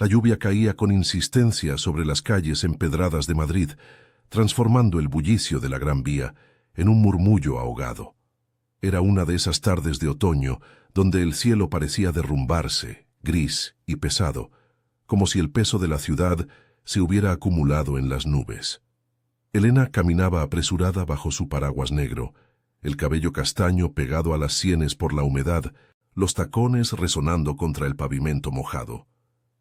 La lluvia caía con insistencia sobre las calles empedradas de Madrid, transformando el bullicio de la Gran Vía en un murmullo ahogado. Era una de esas tardes de otoño donde el cielo parecía derrumbarse, gris y pesado, como si el peso de la ciudad se hubiera acumulado en las nubes. Elena caminaba apresurada bajo su paraguas negro, el cabello castaño pegado a las sienes por la humedad, los tacones resonando contra el pavimento mojado.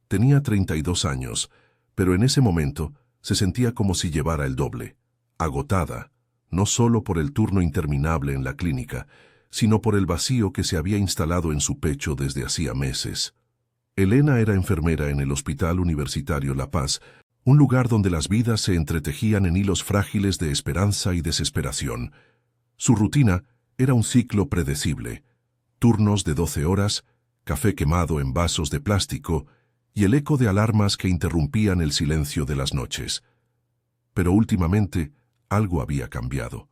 Tenía 32 años, pero en ese momento se sentía como si llevara el doble, agotada, no solo por el turno interminable en la clínica, sino por el vacío que se había instalado en su pecho desde hacía meses. Elena era enfermera en el Hospital Universitario La Paz, un lugar donde las vidas se entretejían en hilos frágiles de esperanza y desesperación. Su rutina era un ciclo predecible: turnos de 12 horas, café quemado en vasos de plástico y el eco de alarmas que interrumpían el silencio de las noches. Pero últimamente algo había cambiado.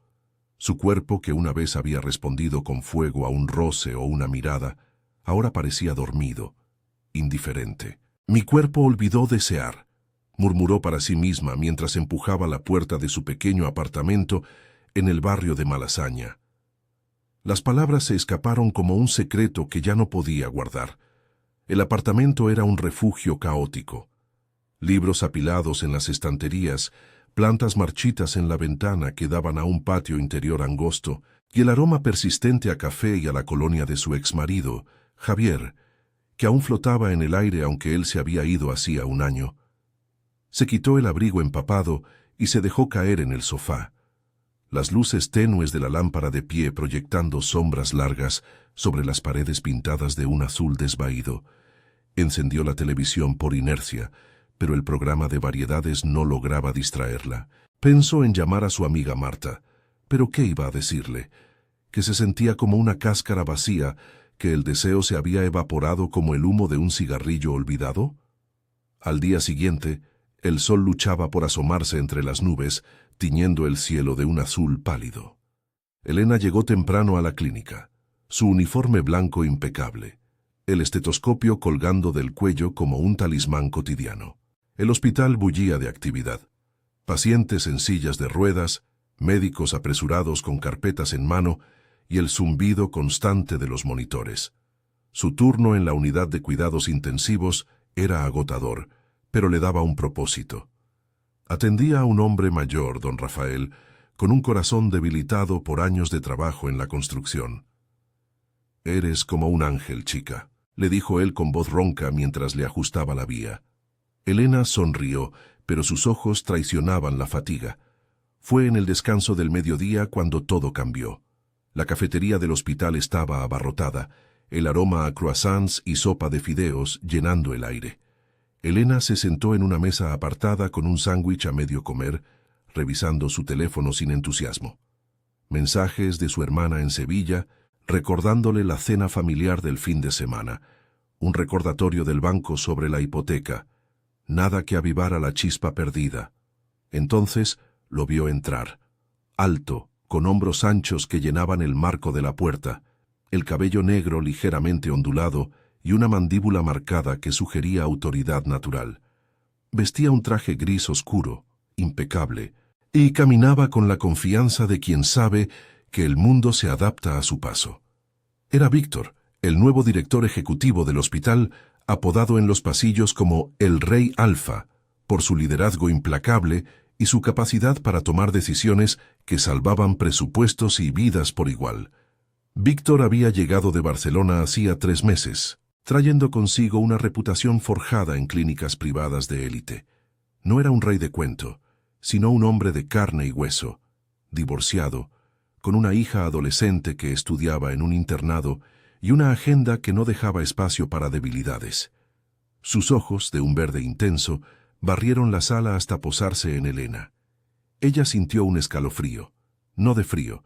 Su cuerpo, que una vez había respondido con fuego a un roce o una mirada, ahora parecía dormido, indiferente. «Mi cuerpo olvidó desear», murmuró para sí misma mientras empujaba la puerta de su pequeño apartamento en el barrio de Malasaña. Las palabras se escaparon como un secreto que ya no podía guardar. El apartamento era un refugio caótico. Libros apilados en las estanterías, plantas marchitas en la ventana que daban a un patio interior angosto, y el aroma persistente a café y a la colonia de su exmarido, Javier, que aún flotaba en el aire aunque él se había ido hacía un año. Se quitó el abrigo empapado y se dejó caer en el sofá. Las luces tenues de la lámpara de pie proyectando sombras largas sobre las paredes pintadas de un azul desvaído. Encendió la televisión por inercia, pero el programa de variedades no lograba distraerla. Pensó en llamar a su amiga Marta, pero ¿qué iba a decirle? Que se sentía como una cáscara vacía, que el deseo se había evaporado como el humo de un cigarrillo olvidado. Al día siguiente, el sol luchaba por asomarse entre las nubes, tiñendo el cielo de un azul pálido. Elena llegó temprano a la clínica, su uniforme blanco impecable, el estetoscopio colgando del cuello como un talismán cotidiano. El hospital bullía de actividad. Pacientes en sillas de ruedas, médicos apresurados con carpetas en mano y el zumbido constante de los monitores. Su turno en la unidad de cuidados intensivos era agotador, pero le daba un propósito. Atendía a un hombre mayor, don Rafael, con un corazón debilitado por años de trabajo en la construcción. «Eres como un ángel, chica», le dijo él con voz ronca mientras le ajustaba la vía. Elena sonrió, pero sus ojos traicionaban la fatiga. Fue en el descanso del mediodía cuando todo cambió. La cafetería del hospital estaba abarrotada, el aroma a croissants y sopa de fideos llenando el aire. Elena se sentó en una mesa apartada con un sándwich a medio comer, revisando su teléfono sin entusiasmo. Mensajes de su hermana en Sevilla, recordándole la cena familiar del fin de semana, un recordatorio del banco sobre la hipoteca, nada que avivara la chispa perdida. Entonces lo vio entrar, alto, con hombros anchos que llenaban el marco de la puerta, el cabello negro ligeramente ondulado y una mandíbula marcada que sugería autoridad natural. Vestía un traje gris oscuro, impecable, y caminaba con la confianza de quien sabe que el mundo se adapta a su paso. Era Víctor, el nuevo director ejecutivo del hospital, apodado en los pasillos como el Rey Alfa, por su liderazgo implacable y su capacidad para tomar decisiones que salvaban presupuestos y vidas por igual. Víctor había llegado de Barcelona hacía 3 meses, trayendo consigo una reputación forjada en clínicas privadas de élite. No era un rey de cuento, sino un hombre de carne y hueso, divorciado, con una hija adolescente que estudiaba en un internado y una agenda que no dejaba espacio para debilidades. Sus ojos, de un verde intenso, barrieron la sala hasta posarse en Elena. Ella sintió un escalofrío, no de frío,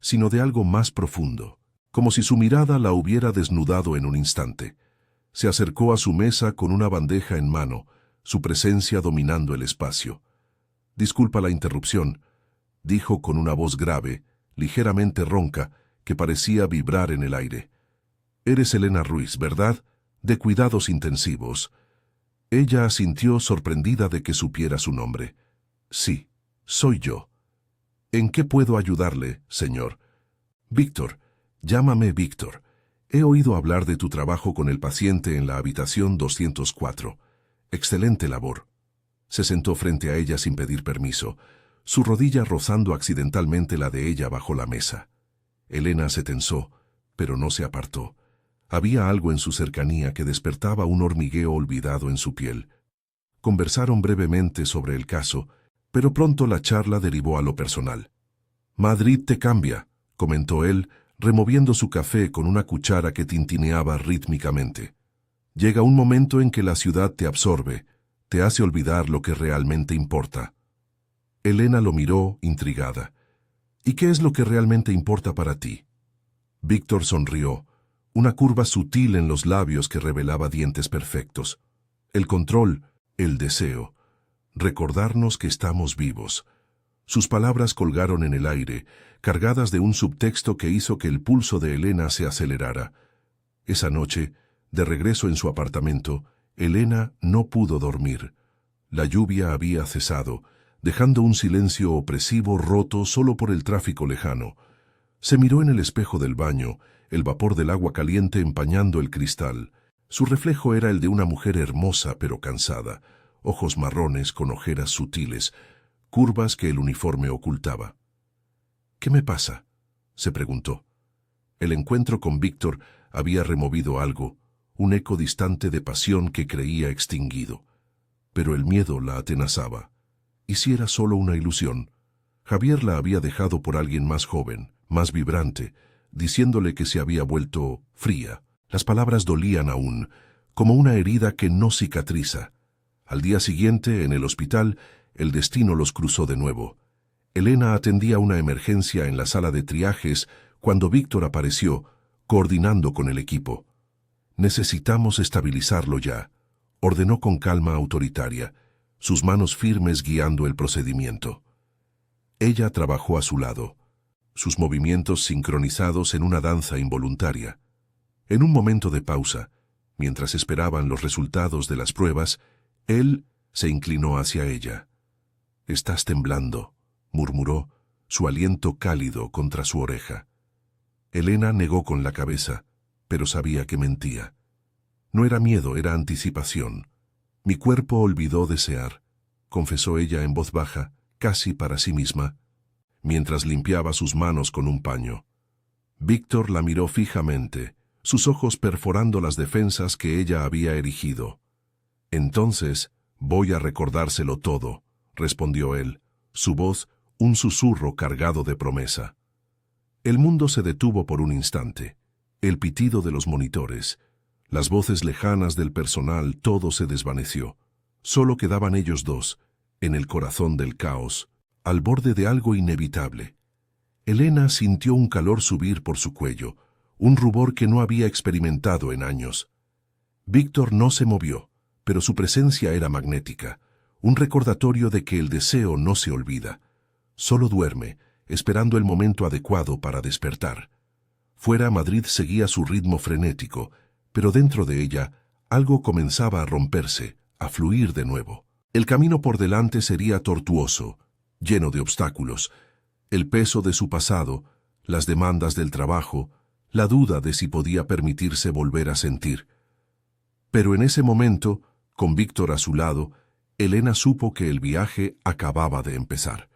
sino de algo más profundo, como si su mirada la hubiera desnudado en un instante. Se acercó a su mesa con una bandeja en mano, su presencia dominando el espacio. «Disculpa la interrupción», dijo con una voz grave, ligeramente ronca, que parecía vibrar en el aire. «Eres Elena Ruiz, ¿verdad? De cuidados intensivos». Ella asintió sorprendida de que supiera su nombre. Sí, soy yo. ¿En qué puedo ayudarle, señor? Víctor, llámame Víctor. He oído hablar de tu trabajo con el paciente en la habitación 204. Excelente labor. Se sentó frente a ella sin pedir permiso, su rodilla rozando accidentalmente la de ella bajo la mesa. Elena se tensó, pero no se apartó. Había algo en su cercanía que despertaba un hormigueo olvidado en su piel. Conversaron brevemente sobre el caso, pero pronto la charla derivó a lo personal. «Madrid te cambia», comentó él, removiendo su café con una cuchara que tintineaba rítmicamente. «Llega un momento en que la ciudad te absorbe, te hace olvidar lo que realmente importa». Elena lo miró, intrigada. «¿Y qué es lo que realmente importa para ti?» Víctor sonrió, una curva sutil en los labios que revelaba dientes perfectos. «El control, el deseo. Recordarnos que estamos vivos». Sus palabras colgaron en el aire, cargadas de un subtexto que hizo que el pulso de Elena se acelerara. Esa noche, de regreso en su apartamento, Elena no pudo dormir. La lluvia había cesado, dejando un silencio opresivo roto solo por el tráfico lejano. Se miró en el espejo del baño, el vapor del agua caliente empañando el cristal. Su reflejo era el de una mujer hermosa pero cansada, ojos marrones con ojeras sutiles, curvas que el uniforme ocultaba. «¿Qué me pasa?», se preguntó. El encuentro con Víctor había removido algo, un eco distante de pasión que creía extinguido. Pero el miedo la atenazaba. ¿Y si era solo una ilusión? Javier la había dejado por alguien más joven, más vibrante, diciéndole que se había vuelto fría. Las palabras dolían aún, como una herida que no cicatriza. Al día siguiente, en el hospital, el destino los cruzó de nuevo. Elena atendía una emergencia en la sala de triajes cuando Víctor apareció, coordinando con el equipo. «Necesitamos estabilizarlo ya», ordenó con calma autoritaria, sus manos firmes guiando el procedimiento. Ella trabajó a su lado, sus movimientos sincronizados en una danza involuntaria. En un momento de pausa, mientras esperaban los resultados de las pruebas, él se inclinó hacia ella. «Estás temblando», murmuró, su aliento cálido contra su oreja. Elena negó con la cabeza, pero sabía que mentía. No era miedo, era anticipación. «Mi cuerpo olvidó desear», confesó ella en voz baja, casi para sí misma, mientras limpiaba sus manos con un paño. Víctor la miró fijamente, sus ojos perforando las defensas que ella había erigido. «Entonces, voy a recordárselo todo», respondió él, su voz un susurro cargado de promesa. El mundo se detuvo por un instante. El pitido de los monitores, las voces lejanas del personal, todo se desvaneció. Solo quedaban ellos dos, en el corazón del caos, al borde de algo inevitable. Elena sintió un calor subir por su cuello, un rubor que no había experimentado en años. Víctor no se movió, pero su presencia era magnética, un recordatorio de que el deseo no se olvida. Solo duerme, esperando el momento adecuado para despertar. Fuera, Madrid seguía su ritmo frenético, pero dentro de ella algo comenzaba a romperse, a fluir de nuevo. El camino por delante sería tortuoso, lleno de obstáculos. El peso de su pasado, las demandas del trabajo, la duda de si podía permitirse volver a sentir. Pero en ese momento, con Víctor a su lado, Elena supo que el viaje acababa de empezar.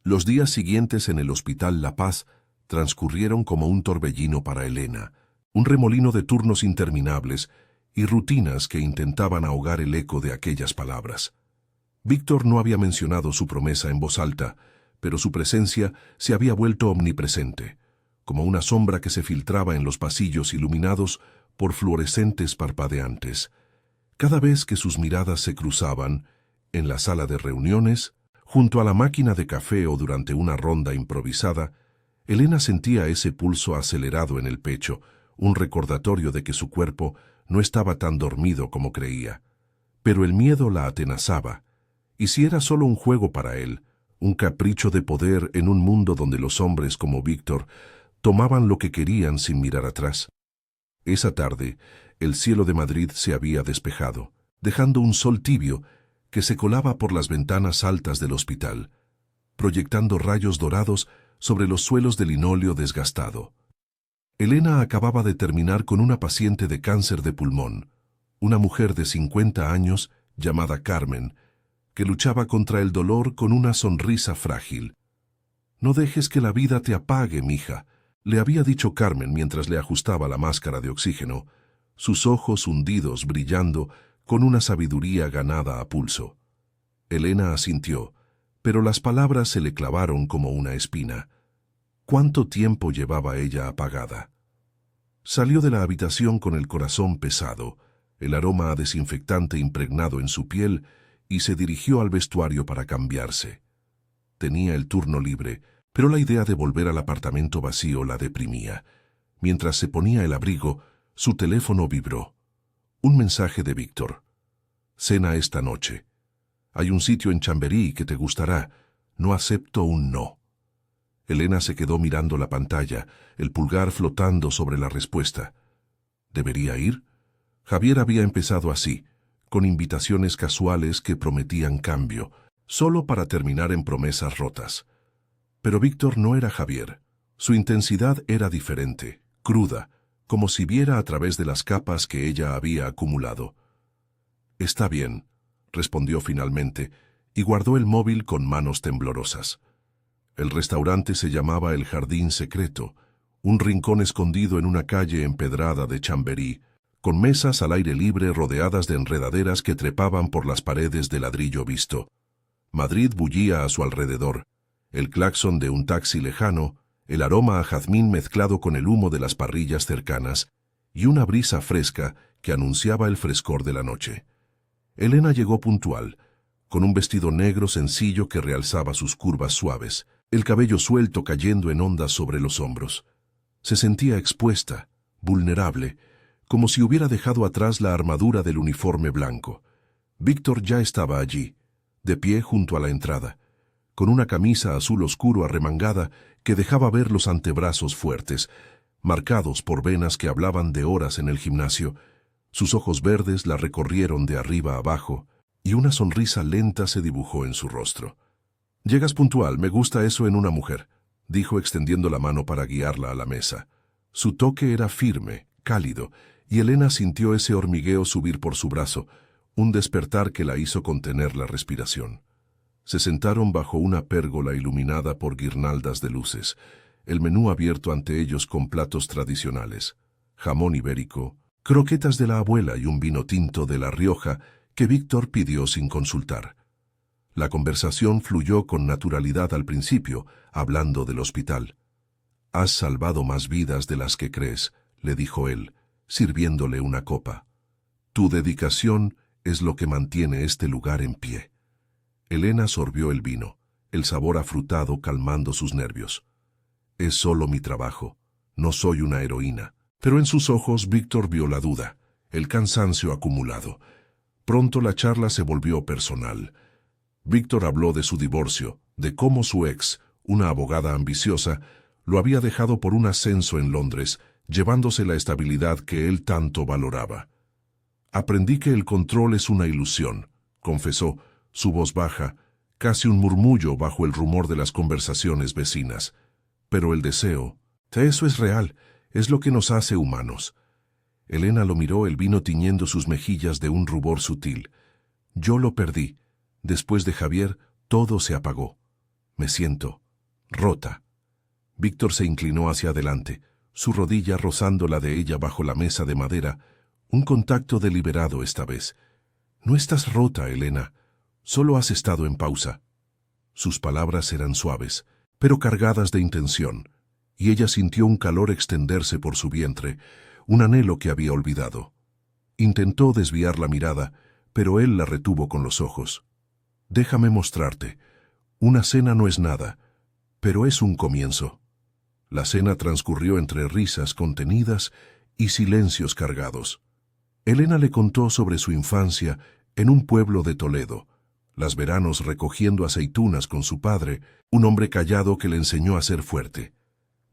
Los días siguientes en el Hospital La Paz transcurrieron como un torbellino para Elena, un remolino de turnos interminables y rutinas que intentaban ahogar el eco de aquellas palabras. Víctor no había mencionado su promesa en voz alta, pero su presencia se había vuelto omnipresente, como una sombra que se filtraba en los pasillos iluminados por fluorescentes parpadeantes. Cada vez que sus miradas se cruzaban, en la sala de reuniones, junto a la máquina de café o durante una ronda improvisada, Elena sentía ese pulso acelerado en el pecho, un recordatorio de que su cuerpo no estaba tan dormido como creía. Pero el miedo la atenazaba, y si era solo un juego para él, un capricho de poder en un mundo donde los hombres como Víctor tomaban lo que querían sin mirar atrás. Esa tarde, el cielo de Madrid se había despejado. dejando un sol tibio que se colaba por las ventanas altas del hospital, proyectando rayos dorados sobre los suelos de linóleo desgastado. Elena acababa de terminar con una paciente de cáncer de pulmón, una mujer de 50 años llamada Carmen, que luchaba contra el dolor con una sonrisa frágil. «No dejes que la vida te apague, mija», le había dicho Carmen mientras le ajustaba la máscara de oxígeno, sus ojos hundidos brillando con una sabiduría ganada a pulso. Elena asintió, pero las palabras se le clavaron como una espina. ¿Cuánto tiempo llevaba ella apagada? Salió de la habitación con el corazón pesado, el aroma a desinfectante impregnado en su piel, y se dirigió al vestuario para cambiarse. Tenía el turno libre, pero la idea de volver al apartamento vacío la deprimía. Mientras se ponía el abrigo, su teléfono vibró. Un mensaje de Víctor. «Cena esta noche. Hay un sitio en Chamberí que te gustará. No acepto un no». Elena se quedó mirando la pantalla, el pulgar flotando sobre la respuesta. ¿Debería ir? Javier había empezado así, con invitaciones casuales que prometían cambio, solo para terminar en promesas rotas. Pero Víctor no era Javier. Su intensidad era diferente, cruda, como si viera a través de las capas que ella había acumulado. «Está bien», respondió finalmente, y guardó el móvil con manos temblorosas. El restaurante se llamaba El Jardín Secreto, un rincón escondido en una calle empedrada de Chamberí, con mesas al aire libre rodeadas de enredaderas que trepaban por las paredes de ladrillo visto. Madrid bullía a su alrededor. El claxon de un taxi lejano, el aroma a jazmín mezclado con el humo de las parrillas cercanas, y una brisa fresca que anunciaba el frescor de la noche. Elena llegó puntual, con un vestido negro sencillo que realzaba sus curvas suaves, el cabello suelto cayendo en ondas sobre los hombros. Se sentía expuesta, vulnerable, como si hubiera dejado atrás la armadura del uniforme blanco. Víctor ya estaba allí, de pie junto a la entrada, con una camisa azul oscuro arremangada que dejaba ver los antebrazos fuertes, marcados por venas que hablaban de horas en el gimnasio. Sus ojos verdes la recorrieron de arriba a abajo, y una sonrisa lenta se dibujó en su rostro. «Llegas puntual, me gusta eso en una mujer», dijo extendiendo la mano para guiarla a la mesa. Su toque era firme, cálido, y Elena sintió ese hormigueo subir por su brazo, un despertar que la hizo contener la respiración. Se sentaron bajo una pérgola iluminada por guirnaldas de luces, el menú abierto ante ellos con platos tradicionales, jamón ibérico, croquetas de la abuela y un vino tinto de La Rioja que Víctor pidió sin consultar. La conversación fluyó con naturalidad al principio, hablando del hospital. «Has salvado más vidas de las que crees», le dijo él, sirviéndole una copa. «Tu dedicación es lo que mantiene este lugar en pie». Elena sorbió el vino, el sabor afrutado calmando sus nervios. «Es solo mi trabajo, no soy una heroína». Pero en sus ojos Víctor vio la duda, el cansancio acumulado. Pronto la charla se volvió personal. Víctor habló de su divorcio, de cómo su ex, una abogada ambiciosa, lo había dejado por un ascenso en Londres, llevándose la estabilidad que él tanto valoraba. «Aprendí que el control es una ilusión», confesó, su voz baja, casi un murmullo bajo el rumor de las conversaciones vecinas. «Pero el deseo, eso es real, es lo que nos hace humanos». Elena lo miró, el vino tiñendo sus mejillas de un rubor sutil. «Yo lo perdí. Después de Javier, todo se apagó. Me siento rota». Víctor se inclinó hacia adelante, su rodilla rozando la de ella bajo la mesa de madera, un contacto deliberado esta vez. «No estás rota, Elena. Solo has estado en pausa». Sus palabras eran suaves, pero cargadas de intención, y ella sintió un calor extenderse por su vientre, un anhelo que había olvidado. Intentó desviar la mirada, pero él la retuvo con los ojos. «Déjame mostrarte. Una cena no es nada, pero es un comienzo». La cena transcurrió entre risas contenidas y silencios cargados. Elena le contó sobre su infancia en un pueblo de Toledo, los veranos recogiendo aceitunas con su padre, un hombre callado que le enseñó a ser fuerte.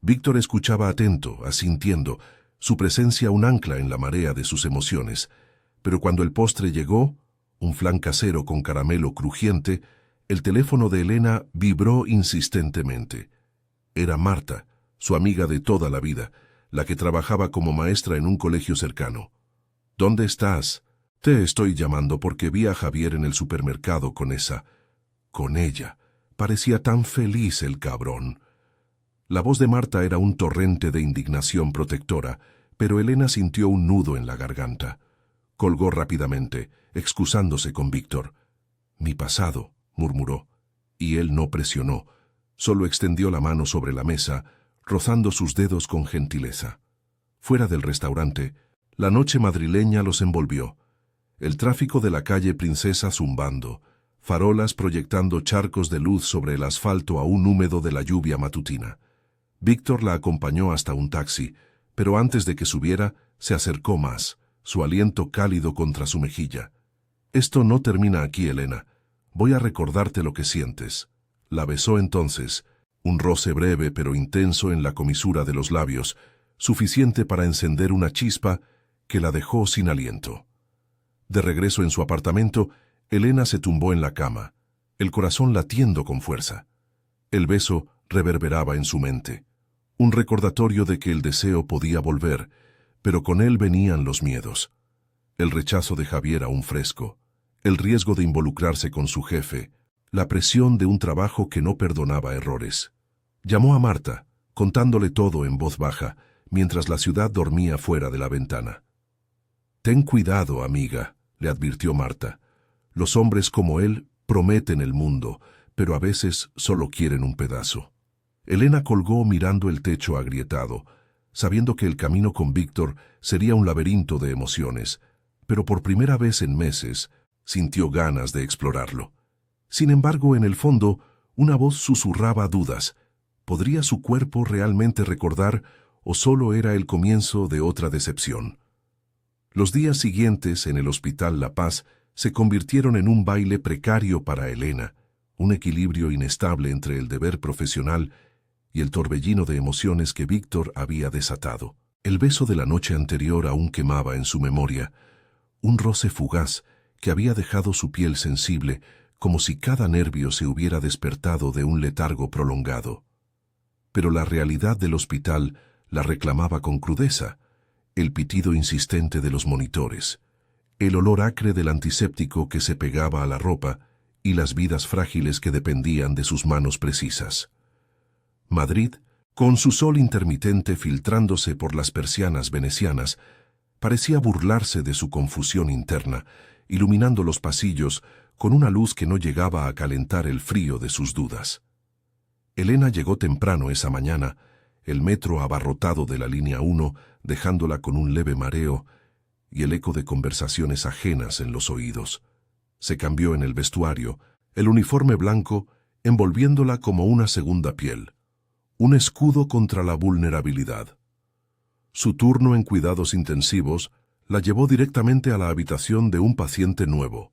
Víctor escuchaba atento, asintiendo, su presencia un ancla en la marea de sus emociones. pero cuando el postre llegó, un flan casero con caramelo crujiente, el teléfono de Elena vibró insistentemente. Era Marta, su amiga de toda la vida, la que trabajaba como maestra en un colegio cercano. ¿Dónde estás? Te estoy llamando porque vi a Javier en el supermercado con ella. Parecía tan feliz el cabrón. La voz de Marta era un torrente de indignación protectora, pero Elena sintió un nudo en la garganta. Colgó rápidamente, excusándose con Víctor. Mi pasado, murmuró, y él no presionó, solo extendió la mano sobre la mesa, rozando sus dedos con gentileza. Fuera del restaurante, la noche madrileña los envolvió. El tráfico de la calle Princesa zumbando, farolas proyectando charcos de luz sobre el asfalto aún húmedo de la lluvia matutina. Víctor la acompañó hasta un taxi, pero antes de que subiera, se acercó más, su aliento cálido contra su mejilla. Esto no termina aquí, Elena. Voy a recordarte lo que sientes. La besó entonces, un roce breve pero intenso en la comisura de los labios, suficiente para encender una chispa que la dejó sin aliento. De regreso en su apartamento, Elena se tumbó en la cama, el corazón latiendo con fuerza. El beso reverberaba en su mente, un recordatorio de que el deseo podía volver, pero con él venían los miedos. El rechazo de Javier aún fresco, el riesgo de involucrarse con su jefe, la presión de un trabajo que no perdonaba errores. Llamó a Marta, contándole todo en voz baja, mientras la ciudad dormía fuera de la ventana. «Ten cuidado, amiga», le advirtió Marta. «Los hombres como él prometen el mundo, pero a veces solo quieren un pedazo». Elena colgó mirando el techo agrietado, sabiendo que el camino con Víctor sería un laberinto de emociones, pero por primera vez en meses sintió ganas de explorarlo. Sin embargo, en el fondo, una voz susurraba dudas. ¿Podría su cuerpo realmente recordar o solo era el comienzo de otra decepción? Los días siguientes en el Hospital La Paz se convirtieron en un baile precario para Elena, un equilibrio inestable entre el deber profesional y el torbellino de emociones que Víctor había desatado. El beso de la noche anterior aún quemaba en su memoria, un roce fugaz que había dejado su piel sensible, como si cada nervio se hubiera despertado de un letargo prolongado. Pero la realidad del hospital la reclamaba con crudeza, el pitido insistente de los monitores, el olor acre del antiséptico que se pegaba a la ropa y las vidas frágiles que dependían de sus manos precisas. Madrid, con su sol intermitente filtrándose por las persianas venecianas, parecía burlarse de su confusión interna, iluminando los pasillos con una luz que no llegaba a calentar el frío de sus dudas. Elena llegó temprano esa mañana, el metro abarrotado de la línea 1, dejándola con un leve mareo y el eco de conversaciones ajenas en los oídos. Se cambió en el vestuario, el uniforme blanco envolviéndola como una segunda piel, un escudo contra la vulnerabilidad. Su turno en cuidados intensivos la llevó directamente a la habitación de un paciente nuevo,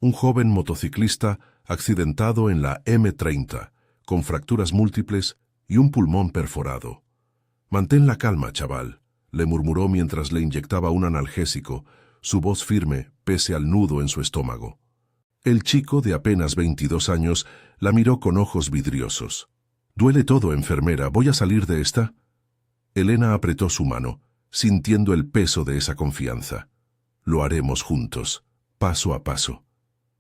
un joven motociclista accidentado en la M30, con fracturas múltiples y un pulmón perforado. «Mantén la calma, chaval», le murmuró mientras le inyectaba un analgésico, su voz firme pese al nudo en su estómago. El chico, de apenas 22 años, la miró con ojos vidriosos. «Duele todo, enfermera, ¿voy a salir de esta?» Elena apretó su mano, sintiendo el peso de esa confianza. «Lo haremos juntos, paso a paso».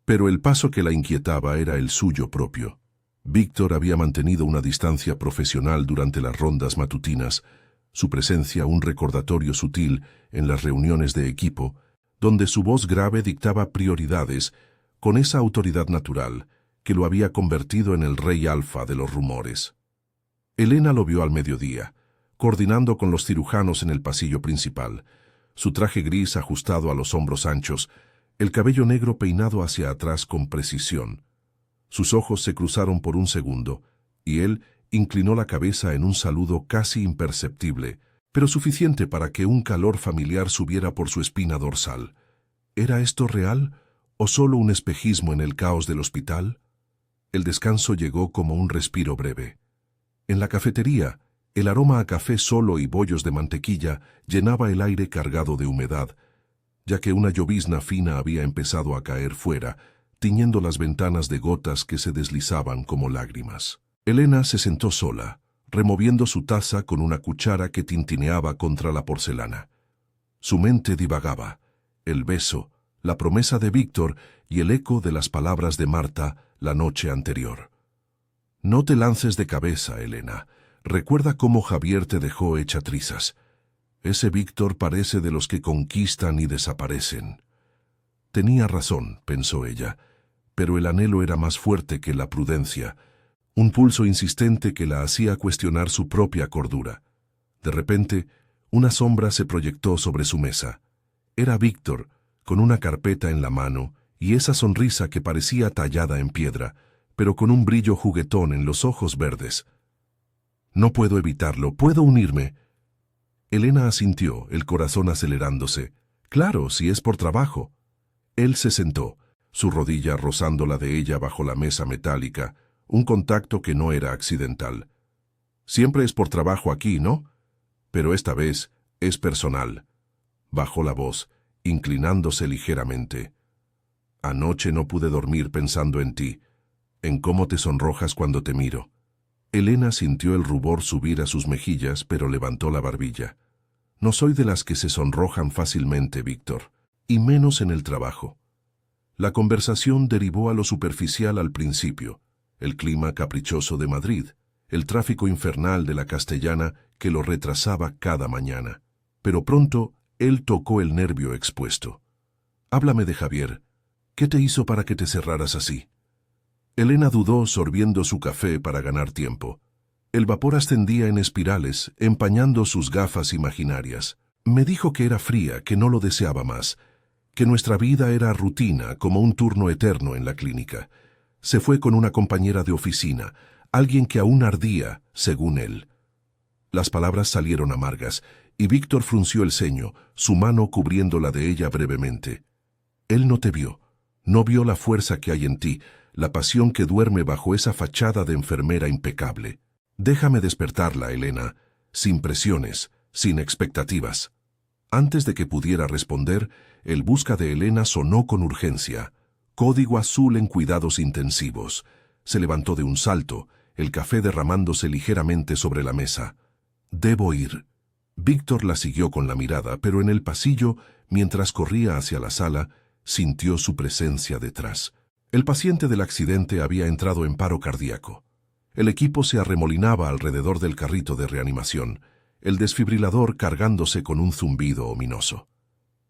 Pero el paso que la inquietaba era el suyo propio. Víctor había mantenido una distancia profesional durante las rondas matutinas, su presencia un recordatorio sutil en las reuniones de equipo, donde su voz grave dictaba prioridades con esa autoridad natural que lo había convertido en el rey alfa de los rumores. Elena lo vio al mediodía, coordinando con los cirujanos en el pasillo principal, su traje gris ajustado a los hombros anchos, el cabello negro peinado hacia atrás con precisión. Sus ojos se cruzaron por un segundo, y él inclinó la cabeza en un saludo casi imperceptible, pero suficiente para que un calor familiar subiera por su espina dorsal. ¿Era esto real o solo un espejismo en el caos del hospital? El descanso llegó como un respiro breve. En la cafetería, el aroma a café solo y bollos de mantequilla llenaba el aire cargado de humedad, ya que una llovizna fina había empezado a caer fuera, tiñendo las ventanas de gotas que se deslizaban como lágrimas. Elena se sentó sola, removiendo su taza con una cuchara que tintineaba contra la porcelana. Su mente divagaba. El beso, la promesa de Víctor y el eco de las palabras de Marta la noche anterior. No te lances de cabeza, Elena. Recuerda cómo Javier te dejó hecha trizas. Ese Víctor parece de los que conquistan y desaparecen. Tenía razón, pensó ella, pero el anhelo era más fuerte que la prudencia, un pulso insistente que la hacía cuestionar su propia cordura. De repente, una sombra se proyectó sobre su mesa. Era Víctor, con una carpeta en la mano y esa sonrisa que parecía tallada en piedra, pero con un brillo juguetón en los ojos verdes. No puedo evitarlo, puedo unirme. Elena asintió, el corazón acelerándose. Claro, si es por trabajo. Él se sentó, su rodilla rozando la de ella bajo la mesa metálica, un contacto que no era accidental. Siempre es por trabajo aquí, ¿no? Pero esta vez es personal. Bajó la voz, inclinándose ligeramente. Anoche no pude dormir pensando en ti, en cómo te sonrojas cuando te miro. Elena sintió el rubor subir a sus mejillas, pero levantó la barbilla. No soy de las que se sonrojan fácilmente, Víctor, y menos en el trabajo. La conversación derivó a lo superficial al principio, el clima caprichoso de Madrid, el tráfico infernal de la Castellana que lo retrasaba cada mañana. Pero pronto él tocó el nervio expuesto. Háblame de Javier. ¿Qué te hizo para que te cerraras así? Elena dudó sorbiendo su café para ganar tiempo. El vapor ascendía en espirales, empañando sus gafas imaginarias. Me dijo que era fría, que no lo deseaba más, que nuestra vida era rutina, como un turno eterno en la clínica. Se fue con una compañera de oficina, alguien que aún ardía, según él. Las palabras salieron amargas, y Víctor frunció el ceño, su mano cubriendo la de ella brevemente. Él no te vio, no vio la fuerza que hay en ti, la pasión que duerme bajo esa fachada de enfermera impecable. Déjame despertarla, Elena, sin presiones, sin expectativas. Antes de que pudiera responder, el busca de Elena sonó con urgencia. Código azul en cuidados intensivos. Se levantó de un salto, el café derramándose ligeramente sobre la mesa. Debo ir. Víctor la siguió con la mirada, pero en el pasillo, mientras corría hacia la sala, sintió su presencia detrás. El paciente del accidente había entrado en paro cardíaco. El equipo se arremolinaba alrededor del carrito de reanimación, el desfibrilador cargándose con un zumbido ominoso.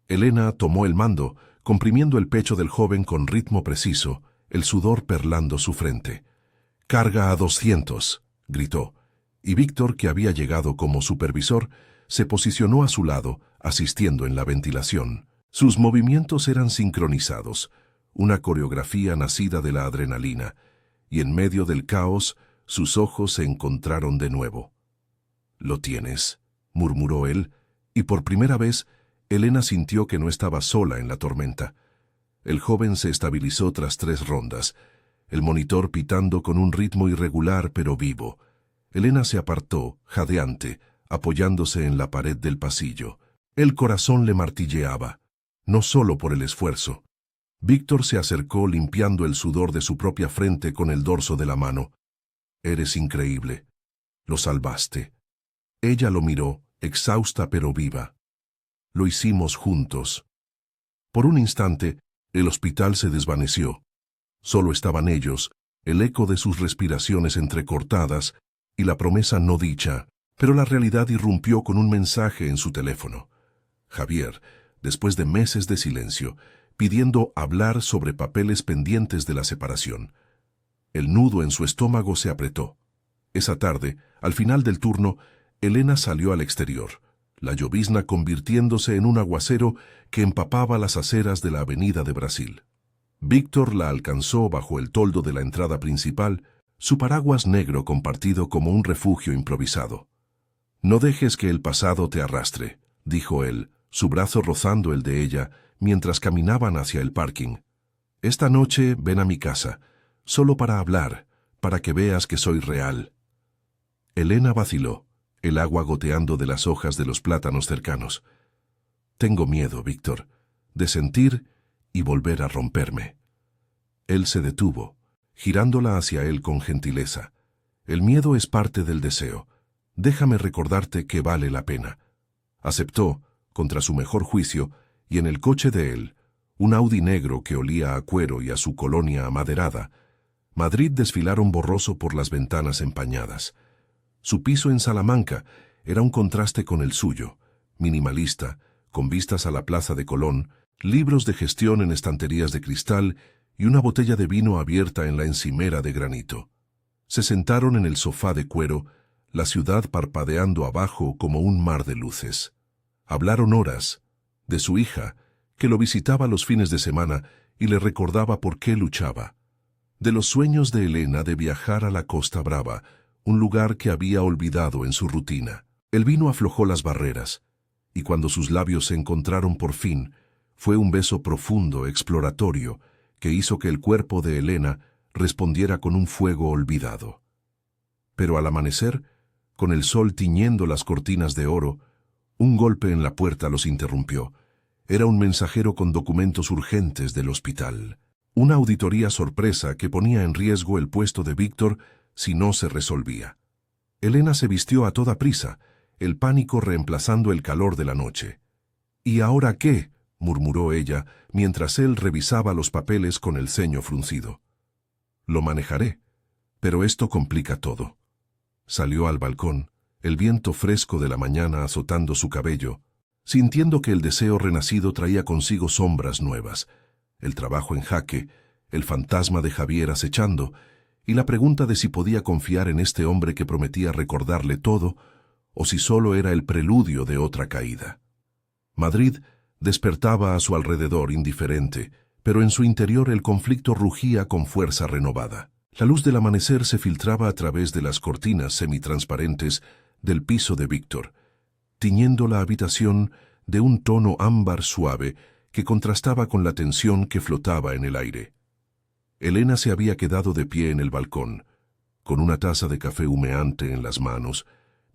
Elena tomó el mando, comprimiendo el pecho del joven con ritmo preciso, el sudor perlando su frente. «Carga a 200», gritó, y Víctor, que había llegado como supervisor, se posicionó a su lado, asistiendo en la ventilación. Sus movimientos eran sincronizados, una coreografía nacida de la adrenalina, y en medio del caos, sus ojos se encontraron de nuevo. «Lo tienes», murmuró él, y por primera vez, Elena sintió que no estaba sola en la tormenta. El joven se estabilizó tras 3 rondas, el monitor pitando con un ritmo irregular pero vivo. Elena se apartó, jadeante, apoyándose en la pared del pasillo. El corazón le martilleaba, no solo por el esfuerzo. Víctor se acercó limpiando el sudor de su propia frente con el dorso de la mano. «Eres increíble. Lo salvaste». Ella lo miró, exhausta pero viva. «Lo hicimos juntos». Por un instante, el hospital se desvaneció. Solo estaban ellos, el eco de sus respiraciones entrecortadas y la promesa no dicha, pero la realidad irrumpió con un mensaje en su teléfono. Javier, después de meses de silencio, pidiendo hablar sobre papeles pendientes de la separación. El nudo en su estómago se apretó. Esa tarde, al final del turno, Elena salió al exterior, la llovizna convirtiéndose en un aguacero que empapaba las aceras de la avenida de Brasil. Víctor la alcanzó bajo el toldo de la entrada principal, su paraguas negro compartido como un refugio improvisado. «No dejes que el pasado te arrastre», dijo él, su brazo rozando el de ella, mientras caminaban hacia el parking. «Esta noche ven a mi casa, solo para hablar, para que veas que soy real». Elena vaciló, el agua goteando de las hojas de los plátanos cercanos. «Tengo miedo, Víctor. de sentir y volver a romperme. Él se detuvo, girándola hacia él con gentileza. El miedo es parte del deseo. Déjame recordarte que vale la pena. Aceptó, contra su mejor juicio, y en el coche de él, un Audi negro que olía a cuero y a su colonia amaderada, Madrid desfilaron borroso por las ventanas empañadas. Su piso en Salamanca era un contraste con el suyo, minimalista, con vistas a la Plaza de Colón, libros de gestión en estanterías de cristal y una botella de vino abierta en la encimera de granito. Se sentaron en el sofá de cuero, la ciudad parpadeando abajo como un mar de luces. Hablaron horas, de su hija, que lo visitaba los fines de semana y le recordaba por qué luchaba, de los sueños de Elena de viajar a la Costa Brava, un lugar que había olvidado en su rutina. El vino aflojó las barreras, y cuando sus labios se encontraron por fin, fue un beso profundo, exploratorio, que hizo que el cuerpo de Elena respondiera con un fuego olvidado. Pero al amanecer, con el sol tiñendo las cortinas de oro, un golpe en la puerta los interrumpió. Era un mensajero con documentos urgentes del hospital. Una auditoría sorpresa que ponía en riesgo el puesto de Víctor si no se resolvía. Elena se vistió a toda prisa, el pánico reemplazando el calor de la noche. ¿Y ahora qué?, murmuró ella, mientras él revisaba los papeles con el ceño fruncido. Lo manejaré, pero esto complica todo. Salió al balcón, el viento fresco de la mañana azotando su cabello, sintiendo que el deseo renacido traía consigo sombras nuevas, el trabajo en jaque, el fantasma de Javier acechando, y la pregunta de si podía confiar en este hombre que prometía recordarle todo, o si solo era el preludio de otra caída. Madrid despertaba a su alrededor indiferente, pero en su interior el conflicto rugía con fuerza renovada. La luz del amanecer se filtraba a través de las cortinas semitransparentes del piso de Víctor, tiñendo la habitación de un tono ámbar suave que contrastaba con la tensión que flotaba en el aire. Elena se había quedado de pie en el balcón, con una taza de café humeante en las manos,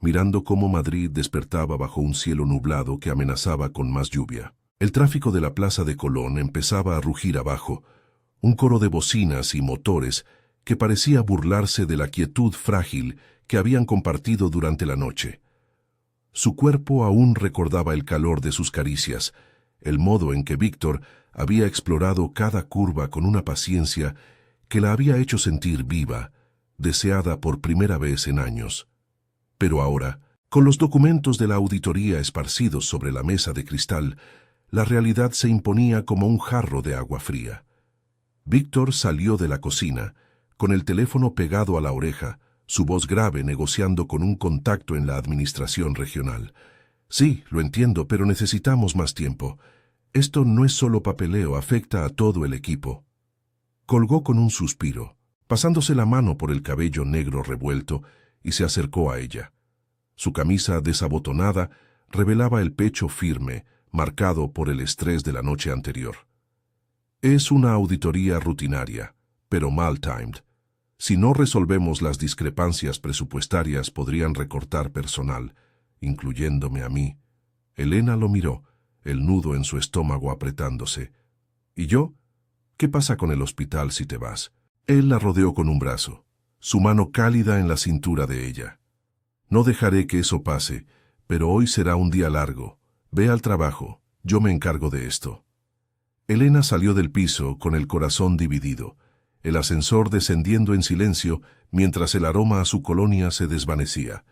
mirando cómo Madrid despertaba bajo un cielo nublado que amenazaba con más lluvia. El tráfico de la Plaza de Colón empezaba a rugir abajo, un coro de bocinas y motores que parecía burlarse de la quietud frágil que habían compartido durante la noche. Su cuerpo aún recordaba el calor de sus caricias, el modo en que Víctor había explorado cada curva con una paciencia que la había hecho sentir viva, deseada por primera vez en años. Pero ahora, con los documentos de la auditoría esparcidos sobre la mesa de cristal, la realidad se imponía como un jarro de agua fría. Víctor salió de la cocina, con el teléfono pegado a la oreja, su voz grave negociando con un contacto en la administración regional. Sí, lo entiendo, pero necesitamos más tiempo. Esto no es solo papeleo, afecta a todo el equipo. Colgó con un suspiro, pasándose la mano por el cabello negro revuelto, y se acercó a ella. Su camisa desabotonada revelaba el pecho firme, marcado por el estrés de la noche anterior. Es una auditoría rutinaria, pero mal-timed. Si no resolvemos las discrepancias presupuestarias, podrían recortar personal, incluyéndome a mí. Elena lo miró, el nudo en su estómago apretándose. ¿Y yo? ¿Qué pasa con el hospital si te vas? Él la rodeó con un brazo, su mano cálida en la cintura de ella. No dejaré que eso pase, pero hoy será un día largo. Ve al trabajo, yo me encargo de esto. Elena salió del piso con el corazón dividido, el ascensor descendiendo en silencio mientras el aroma a su colonia se desvanecía.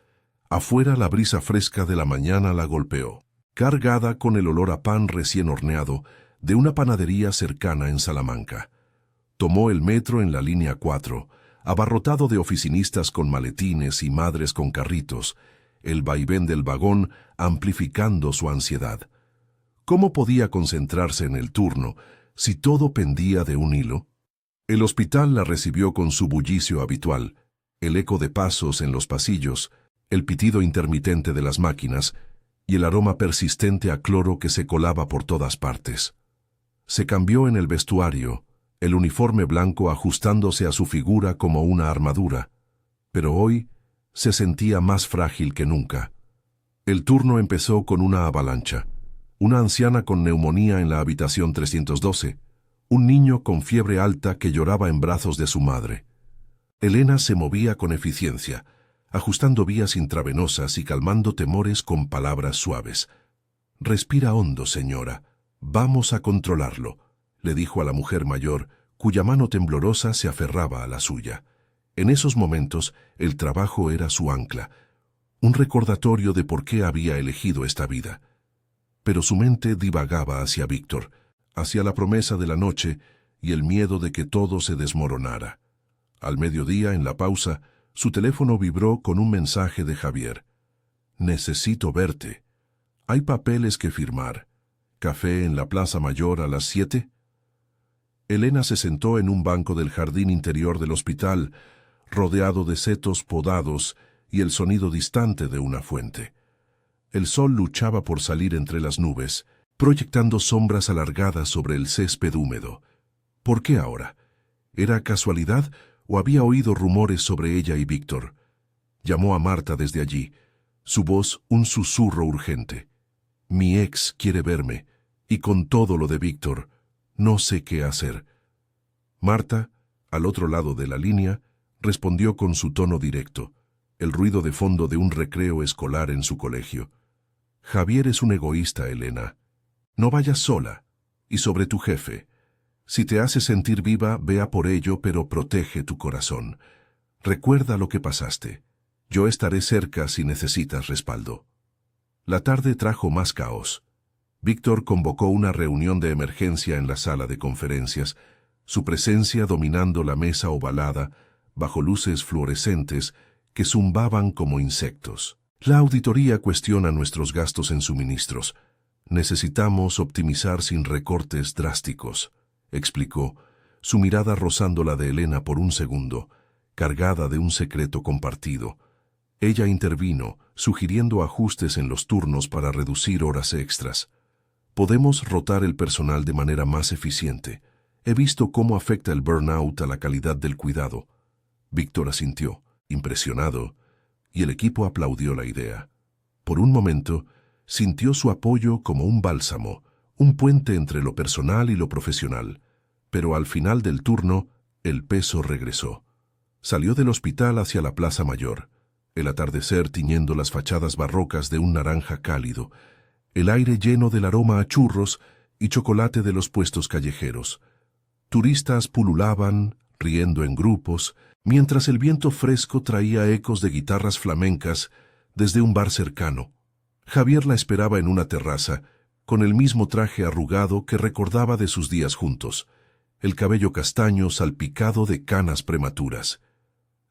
Afuera la brisa fresca de la mañana la golpeó, cargada con el olor a pan recién horneado de una panadería cercana en Salamanca. Tomó el metro en la línea 4, abarrotado de oficinistas con maletines y madres con carritos, el vaivén del vagón amplificando su ansiedad. ¿Cómo podía concentrarse en el turno si todo pendía de un hilo? El hospital la recibió con su bullicio habitual, el eco de pasos en los pasillos, el pitido intermitente de las máquinas y el aroma persistente a cloro que se colaba por todas partes. Se cambió en el vestuario, el uniforme blanco ajustándose a su figura como una armadura, pero hoy se sentía más frágil que nunca. El turno empezó con una avalancha. una anciana con neumonía en la habitación 312, un niño con fiebre alta que lloraba en brazos de su madre. Elena se movía con eficiencia, ajustando vías intravenosas y calmando temores con palabras suaves. «Respira hondo, señora. Vamos a controlarlo», le dijo a la mujer mayor, cuya mano temblorosa se aferraba a la suya. En esos momentos, el trabajo era su ancla, un recordatorio de por qué había elegido esta vida. Pero su mente divagaba hacia Víctor, hacia la promesa de la noche y el miedo de que todo se desmoronara. Al mediodía, en la pausa, su teléfono vibró con un mensaje de Javier. «Necesito verte. Hay papeles que firmar. ¿Café en la Plaza Mayor a las 7?» Elena se sentó en un banco del jardín interior del hospital, rodeado de setos podados y el sonido distante de una fuente. El sol luchaba por salir entre las nubes, proyectando sombras alargadas sobre el césped húmedo. ¿Por qué ahora? ¿Era casualidad o había oído rumores sobre ella y Víctor? Llamó a Marta desde allí, su voz un susurro urgente. «Mi ex quiere verme, y con todo lo de Víctor, no sé qué hacer». Marta, al otro lado de la línea, respondió con su tono directo, el ruido de fondo de un recreo escolar en su colegio. «Javier es un egoísta, Elena. No vayas sola. Y sobre tu jefe. Si te hace sentir viva, vea por ello, pero protege tu corazón. Recuerda lo que pasaste. Yo estaré cerca si necesitas respaldo». La tarde trajo más caos. Víctor convocó una reunión de emergencia en la sala de conferencias, su presencia dominando la mesa ovalada, bajo luces fluorescentes que zumbaban como insectos. «La auditoría cuestiona nuestros gastos en suministros. Necesitamos optimizar sin recortes drásticos», explicó, su mirada rozando la de Elena por un segundo, cargada de un secreto compartido. Ella intervino, sugiriendo ajustes en los turnos para reducir horas extras. «Podemos rotar el personal de manera más eficiente. He visto cómo afecta el burnout a la calidad del cuidado». Víctor asintió, impresionado, y el equipo aplaudió la idea. Por un momento, sintió su apoyo como un bálsamo, un puente entre lo personal y lo profesional, pero al final del turno, el peso regresó. Salió del hospital hacia la Plaza Mayor, el atardecer tiñendo las fachadas barrocas de un naranja cálido, el aire lleno del aroma a churros y chocolate de los puestos callejeros. Turistas pululaban, riendo en grupos, mientras el viento fresco traía ecos de guitarras flamencas desde un bar cercano. Javier la esperaba en una terraza, con el mismo traje arrugado que recordaba de sus días juntos, el cabello castaño salpicado de canas prematuras.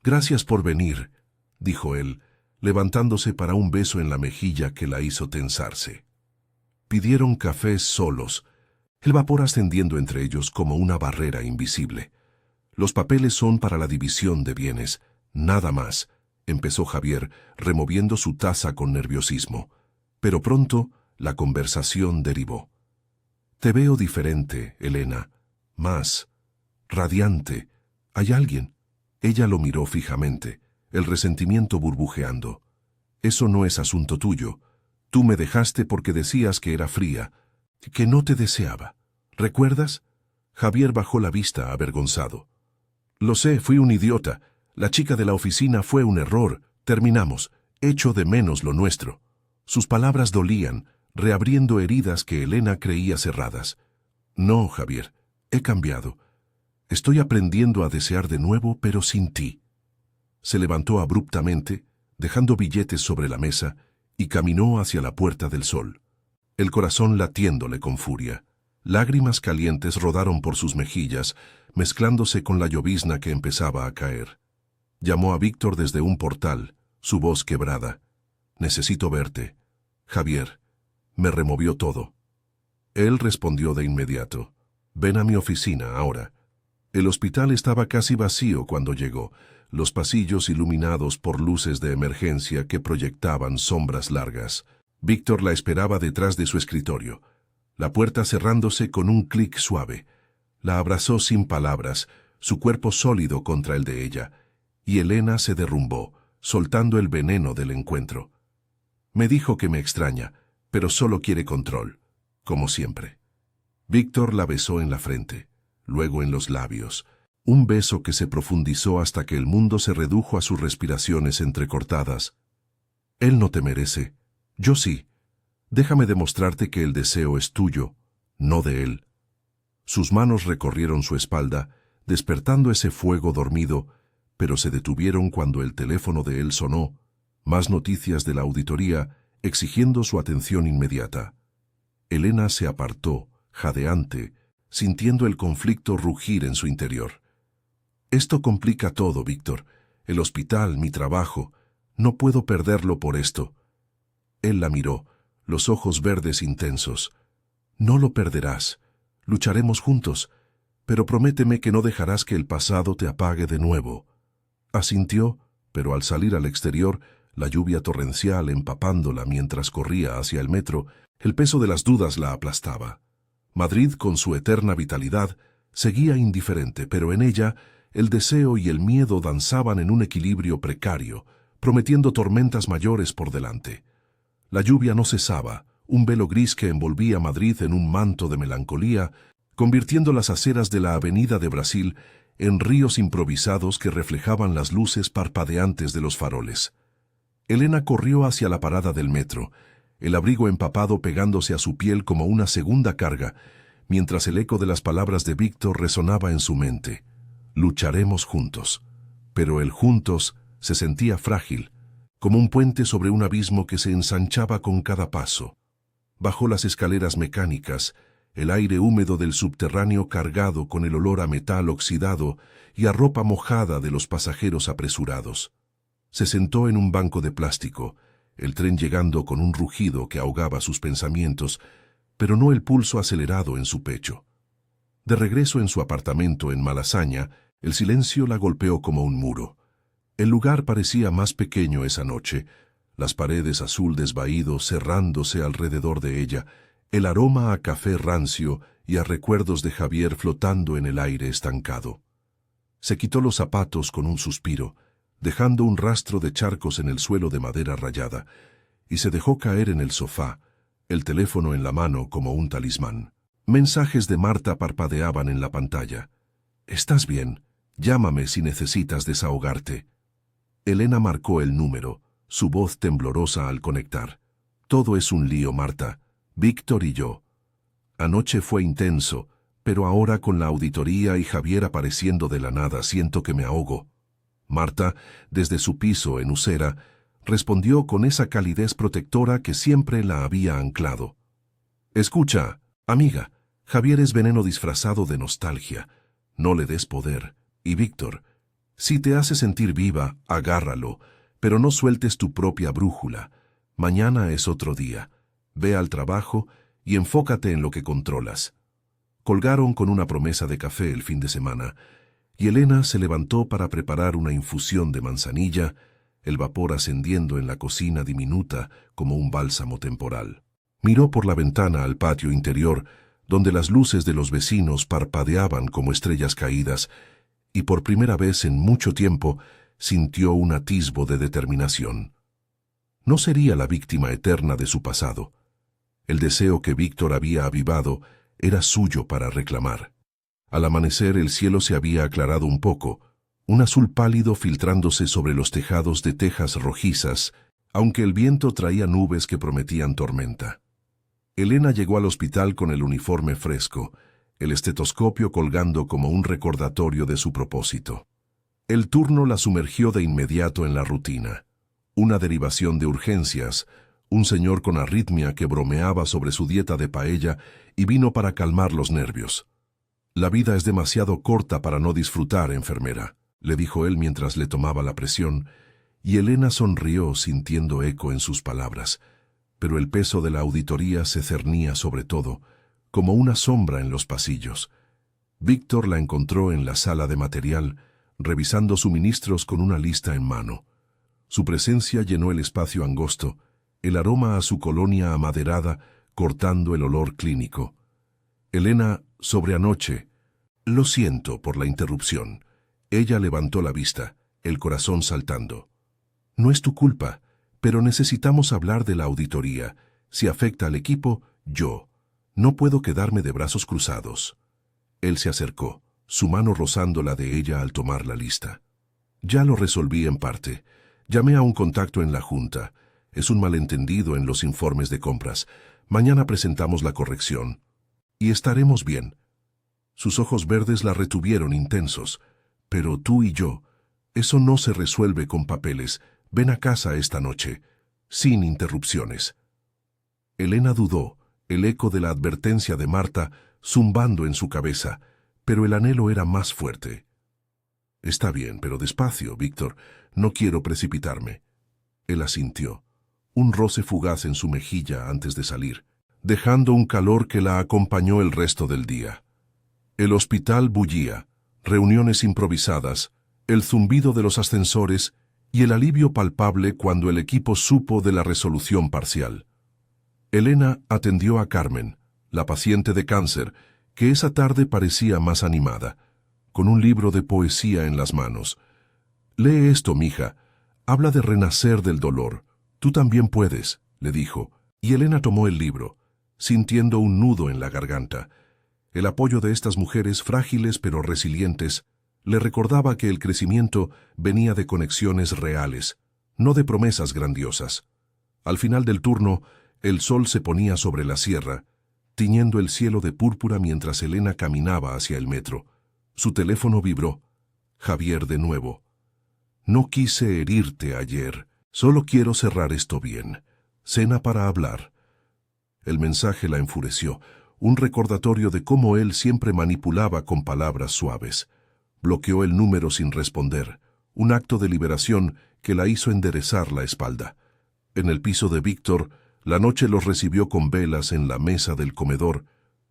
«Gracias por venir», dijo él, levantándose para un beso en la mejilla que la hizo tensarse. Pidieron cafés solos, el vapor ascendiendo entre ellos como una barrera invisible. «Los papeles son para la división de bienes, nada más», empezó Javier, removiendo su taza con nerviosismo. Pero pronto la conversación derivó. «Te veo diferente, Elena, más radiante. ¿Hay alguien?» Ella lo miró fijamente, el resentimiento burbujeando. «Eso no es asunto tuyo. Tú me dejaste porque decías que era fría, que no te deseaba. ¿Recuerdas?» Javier bajó la vista avergonzado. «Lo sé, fui un idiota. La chica de la oficina fue un error. Terminamos. Echo de menos lo nuestro». Sus palabras dolían, reabriendo heridas que Elena creía cerradas. «No, Javier, he cambiado. Estoy aprendiendo a desear de nuevo, pero sin ti». Se levantó abruptamente, dejando billetes sobre la mesa, y caminó hacia la Puerta del Sol, el corazón latiéndole con furia. Lágrimas calientes rodaron por sus mejillas, mezclándose con la llovizna que empezaba a caer. Llamó a Víctor desde un portal, su voz quebrada. «Necesito verte. Javier». Me removió todo. Él respondió de inmediato. «Ven a mi oficina ahora». El hospital estaba casi vacío cuando llegó, los pasillos iluminados por luces de emergencia que proyectaban sombras largas. Víctor la esperaba detrás de su escritorio, la puerta cerrándose con un clic suave. La abrazó sin palabras, su cuerpo sólido contra el de ella, y Elena se derrumbó, soltando el veneno del encuentro. «Me dijo que me extraña, pero solo quiere control. como siempre. Víctor la besó en la frente, luego en los labios, un beso que se profundizó hasta que el mundo se redujo a sus respiraciones entrecortadas. Él no te merece, yo sí. Déjame demostrarte que el deseo es tuyo, no de él. Sus manos recorrieron su espalda, despertando ese fuego dormido, pero se detuvieron cuando el teléfono de él sonó, más noticias de la auditoría, exigiendo su atención inmediata. Elena se apartó, jadeante, sintiendo el conflicto rugir en su interior. Esto complica todo, Víctor. El hospital, mi trabajo. No puedo perderlo por esto. Él la miró, los ojos verdes intensos. No lo perderás. Lucharemos juntos, pero prométeme que no dejarás que el pasado te apague de nuevo. Asintió, pero al salir al exterior, la lluvia torrencial empapándola mientras corría hacia el metro, el peso de las dudas la aplastaba. Madrid, con su eterna vitalidad, seguía indiferente, pero en ella el deseo y el miedo danzaban en un equilibrio precario, prometiendo tormentas mayores por delante. La lluvia no cesaba, un velo gris que envolvía Madrid en un manto de melancolía, convirtiendo las aceras de la Avenida de Brasil en ríos improvisados que reflejaban las luces parpadeantes de los faroles. Elena corrió hacia la parada del metro, el abrigo empapado pegándose a su piel como una segunda carga, mientras el eco de las palabras de Víctor resonaba en su mente. Lucharemos juntos. Pero el juntos se sentía frágil, como un puente sobre un abismo que se ensanchaba con cada paso. Bajó las escaleras mecánicas, el aire húmedo del subterráneo cargado con el olor a metal oxidado y a ropa mojada de los pasajeros apresurados. Se sentó en un banco de plástico, el tren llegando con un rugido que ahogaba sus pensamientos, pero no el pulso acelerado en su pecho. De regreso en su apartamento en Malasaña, el silencio la golpeó como un muro. El lugar parecía más pequeño esa noche, las paredes azul desvaído cerrándose alrededor de ella, el aroma a café rancio y a recuerdos de Javier flotando en el aire estancado. Se quitó los zapatos con un suspiro, dejando un rastro de charcos en el suelo de madera rayada, y se dejó caer en el sofá, el teléfono en la mano como un talismán. Mensajes de Marta parpadeaban en la pantalla. «¿Estás bien? Llámame si necesitas desahogarte». Elena marcó el número, su voz temblorosa al conectar. «Todo es un lío, Marta. Víctor y yo. Anoche fue intenso, pero ahora con la auditoría y Javier apareciendo de la nada siento que me ahogo». Marta, desde su piso en Usera, respondió con esa calidez protectora que siempre la había anclado. «Escucha, amiga, Javier es veneno disfrazado de nostalgia. No le des poder. Y Víctor, si te hace sentir viva, agárralo, pero no sueltes tu propia brújula. Mañana es otro día. Ve al trabajo y enfócate en lo que controlas». Colgaron con una promesa de café el fin de semana, y Elena se levantó para preparar una infusión de manzanilla, el vapor ascendiendo en la cocina diminuta como un bálsamo temporal. Miró por la ventana al patio interior, donde las luces de los vecinos parpadeaban como estrellas caídas, y por primera vez en mucho tiempo sintió un atisbo de determinación. No sería la víctima eterna de su pasado. El deseo que Víctor había avivado era suyo para reclamar. Al amanecer el cielo se había aclarado un poco, un azul pálido filtrándose sobre los tejados de tejas rojizas, aunque el viento traía nubes que prometían tormenta. Elena llegó al hospital con el uniforme fresco, el estetoscopio colgando como un recordatorio de su propósito. El turno la sumergió de inmediato en la rutina. Una derivación de urgencias, un señor con arritmia que bromeaba sobre su dieta de paella y vino para calmar los nervios. «La vida es demasiado corta para no disfrutar, enfermera», le dijo él mientras le tomaba la presión, y Elena sonrió sintiendo eco en sus palabras, pero el peso de la auditoría se cernía sobre todo, como una sombra en los pasillos. Víctor la encontró en la sala de material, revisando suministros con una lista en mano. Su presencia llenó el espacio angosto, el aroma a su colonia amaderada cortando el olor clínico. Elena, sobre anoche. «Lo siento por la interrupción». Ella levantó la vista, el corazón saltando. «No es tu culpa, pero necesitamos hablar de la auditoría. Si afecta al equipo, yo». No puedo quedarme de brazos cruzados. Él se acercó, su mano rozando la de ella al tomar la lista. Ya lo resolví en parte. Llamé a un contacto en la junta. Es un malentendido en los informes de compras. Mañana presentamos la corrección. Y estaremos bien. Sus ojos verdes la retuvieron intensos. Pero tú y yo, eso no se resuelve con papeles. Ven a casa esta noche, sin interrupciones. Elena dudó, el eco de la advertencia de Marta zumbando en su cabeza, pero el anhelo era más fuerte. Está bien, pero despacio, Víctor. No quiero precipitarme. Él asintió, un roce fugaz en su mejilla antes de salir, dejando un calor que la acompañó el resto del día. El hospital bullía, reuniones improvisadas, el zumbido de los ascensores y el alivio palpable cuando el equipo supo de la resolución parcial. Elena atendió a Carmen, la paciente de cáncer, que esa tarde parecía más animada, con un libro de poesía en las manos. «Lee esto, mija. Habla de renacer del dolor. Tú también puedes», le dijo, y Elena tomó el libro, sintiendo un nudo en la garganta. El apoyo de estas mujeres frágiles pero resilientes le recordaba que el crecimiento venía de conexiones reales, no de promesas grandiosas. Al final del turno, el sol se ponía sobre la sierra, tiñendo el cielo de púrpura mientras Elena caminaba hacia el metro. Su teléfono vibró. Javier de nuevo. «No quise herirte ayer. Solo quiero cerrar esto bien. Cena para hablar». El mensaje la enfureció, un recordatorio de cómo él siempre manipulaba con palabras suaves. Bloqueó el número sin responder, un acto de liberación que la hizo enderezar la espalda. En el piso de Víctor, la noche los recibió con velas en la mesa del comedor,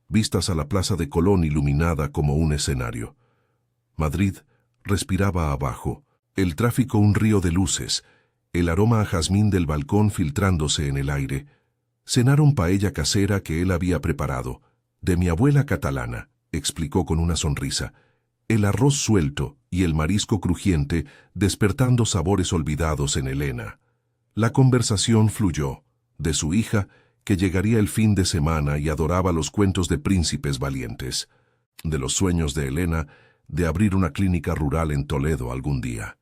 vistas a la plaza de Colón iluminada como un escenario. Madrid respiraba abajo, el tráfico un río de luces, el aroma a jazmín del balcón filtrándose en el aire. Cenaron paella casera que él había preparado, de mi abuela catalana, explicó con una sonrisa. El arroz suelto y el marisco crujiente despertando sabores olvidados en Elena. La conversación fluyó, de su hija, que llegaría el fin de semana y adoraba los cuentos de príncipes valientes, de los sueños de Elena de abrir una clínica rural en Toledo algún día.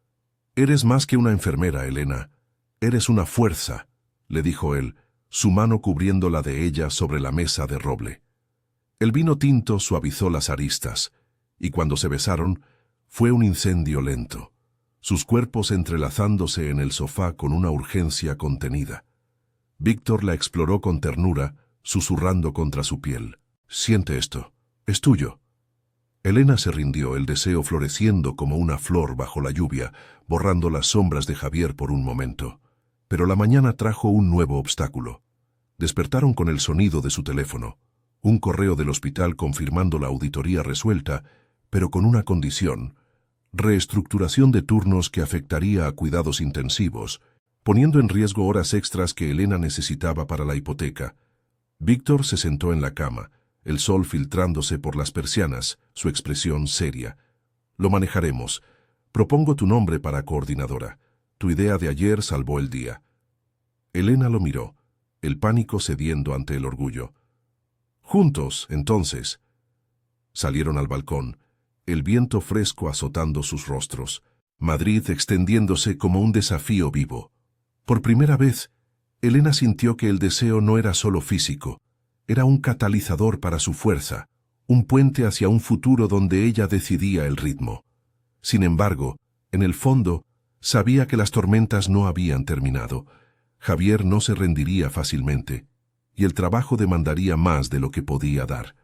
«Eres más que una enfermera, Elena. Eres una fuerza», le dijo él, su mano cubriendo la de ella sobre la mesa de roble. El vino tinto suavizó las aristas, y cuando se besaron, fue un incendio lento, sus cuerpos entrelazándose en el sofá con una urgencia contenida. Víctor la exploró con ternura, susurrando contra su piel. «Siente esto. Es tuyo». Elena se rindió, el deseo floreciendo como una flor bajo la lluvia, borrando las sombras de Javier por un momento. Pero la mañana trajo un nuevo obstáculo. Despertaron con el sonido de su teléfono, un correo del hospital confirmando la auditoría resuelta, pero con una condición: reestructuración de turnos que afectaría a cuidados intensivos, poniendo en riesgo horas extras que Elena necesitaba para la hipoteca. Víctor se sentó en la cama, el sol filtrándose por las persianas, su expresión seria. «Lo manejaremos. Propongo tu nombre para coordinadora. Tu idea de ayer salvó el día». Elena lo miró, el pánico cediendo ante el orgullo. «Juntos, entonces». Salieron al balcón, el viento fresco azotando sus rostros, Madrid extendiéndose como un desafío vivo. Por primera vez, Elena sintió que el deseo no era solo físico, era un catalizador para su fuerza, un puente hacia un futuro donde ella decidía el ritmo. Sin embargo, en el fondo, sabía que las tormentas no habían terminado. Javier no se rendiría fácilmente, y el trabajo demandaría más de lo que podía dar.